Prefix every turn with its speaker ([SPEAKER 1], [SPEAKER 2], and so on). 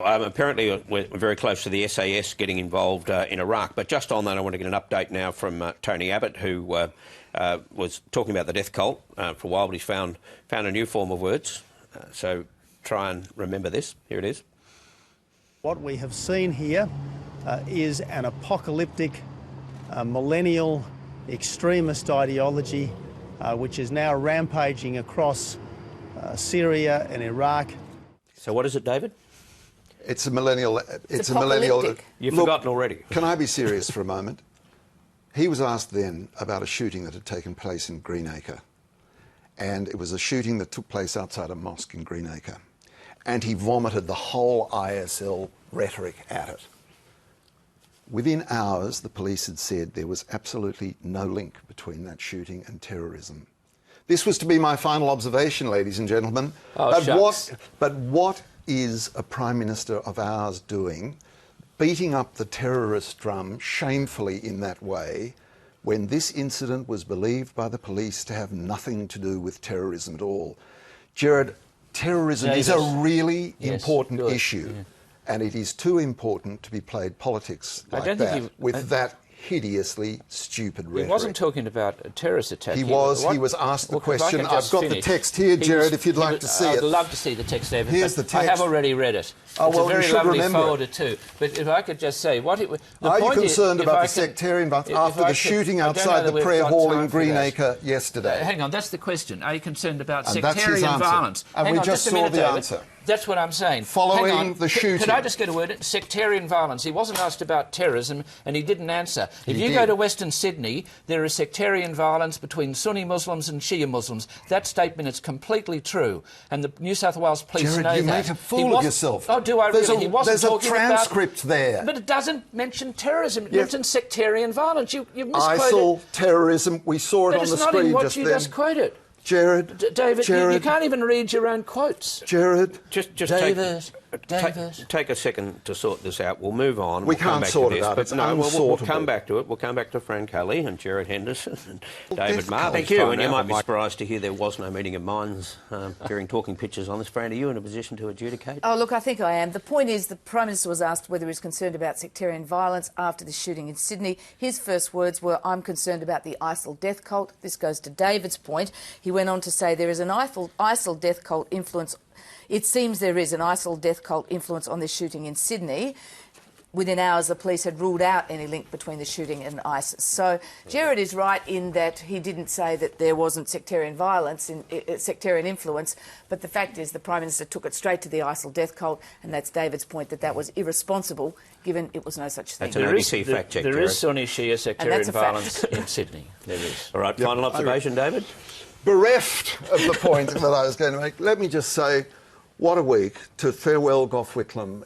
[SPEAKER 1] Apparently, we're very close to the SAS getting involved in Iraq. But just on that, I want to get an update now from Tony Abbott, who was talking about the death cult for a while, but he's found a new form of words. So try and remember this. Here it is.
[SPEAKER 2] What we have seen here is an apocalyptic, millennial extremist ideology which is now rampaging across Syria and Iraq.
[SPEAKER 1] So what is it, David?
[SPEAKER 3] It's a millennial.
[SPEAKER 4] It's a millennial.
[SPEAKER 1] You've
[SPEAKER 3] Look,
[SPEAKER 1] forgotten already.
[SPEAKER 3] Can I be serious for a moment? He was asked then about a shooting that had taken place in Greenacre. And it was a shooting that took place outside a mosque in Greenacre. And he vomited the whole ISIL rhetoric at it. Within hours, the police had said there was absolutely no link between that shooting and terrorism. This was to be my final observation, ladies and gentlemen.
[SPEAKER 4] Oh,
[SPEAKER 3] but what is a Prime Minister of ours doing, beating up the terrorist drum shamefully in that way, when this incident was believed by the police to have nothing to do with terrorism at all? Gerard, terrorism is a really important issue, and it is too important to be played politics like that, with that hideously stupid rhetoric.
[SPEAKER 4] He wasn't talking about a terrorist attack.
[SPEAKER 3] He was asked the question. I've got the text here, Gerard, if you'd like to see it.
[SPEAKER 4] I'd love to see the text, David.
[SPEAKER 3] Here's the text.
[SPEAKER 4] I have already read it.
[SPEAKER 3] Oh, well,
[SPEAKER 4] it's a very
[SPEAKER 3] you should
[SPEAKER 4] lovely
[SPEAKER 3] remember
[SPEAKER 4] folder too. But if I could just say, are
[SPEAKER 3] you concerned about the sectarian violence after the shooting outside the prayer hall in Greenacre yesterday?
[SPEAKER 4] Hang on, that's the question. Are you concerned about sectarian violence?
[SPEAKER 3] And we just saw the answer.
[SPEAKER 4] That's what I'm saying.
[SPEAKER 3] Following the shooting.
[SPEAKER 4] Could I just get a word? Sectarian violence. He wasn't asked about terrorism, and he didn't answer. If you go to Western Sydney, there is sectarian violence between Sunni Muslims and Shia Muslims. That statement is completely true, and the New South Wales police know that.
[SPEAKER 3] You make a fool of yourself.
[SPEAKER 4] Oh, do I really?
[SPEAKER 3] There's a transcript there.
[SPEAKER 4] But it doesn't mention terrorism. It mentions sectarian violence. You've misquoted.
[SPEAKER 3] ISIL, terrorism, we saw it on the screen just then.
[SPEAKER 4] But it's not in what you just quoted.
[SPEAKER 3] Gerard,
[SPEAKER 4] David, you can't even read your own quotes.
[SPEAKER 3] Gerard,
[SPEAKER 1] just take a second to sort this out. We'll move on.
[SPEAKER 3] We can't sort it out. It's
[SPEAKER 1] we'll come back to it. We'll come back to Fran Kelly and Gerard Henderson and David Marr.
[SPEAKER 3] Thank you.
[SPEAKER 1] And you might be surprised to hear there was no meeting of minds during talking pictures on this. Fran, are you in a position to adjudicate?
[SPEAKER 5] Oh, look, I think I am. The point is the Prime Minister was asked whether he was concerned about sectarian violence after the shooting in Sydney. His first words were, "I'm concerned about the ISIL death cult." This goes to David's point. He went on to say there is an ISIL death cult influence. It seems there is an ISIL death cult influence on this shooting in Sydney. Within hours, the police had ruled out any link between the shooting and ISIS. So Gerard is right in that he didn't say that there wasn't sectarian violence, sectarian influence, but the fact is the Prime Minister took it straight to the ISIL death cult, and that's David's point, that was irresponsible, given it was no such thing.
[SPEAKER 1] That's an ABC fact check,
[SPEAKER 4] There is Sunni Shia sectarian violence in Sydney. There is.
[SPEAKER 1] All right, final observation, David?
[SPEAKER 3] Bereft of the point that I was going to make, let me just say, what a week to farewell Gough Whitlam.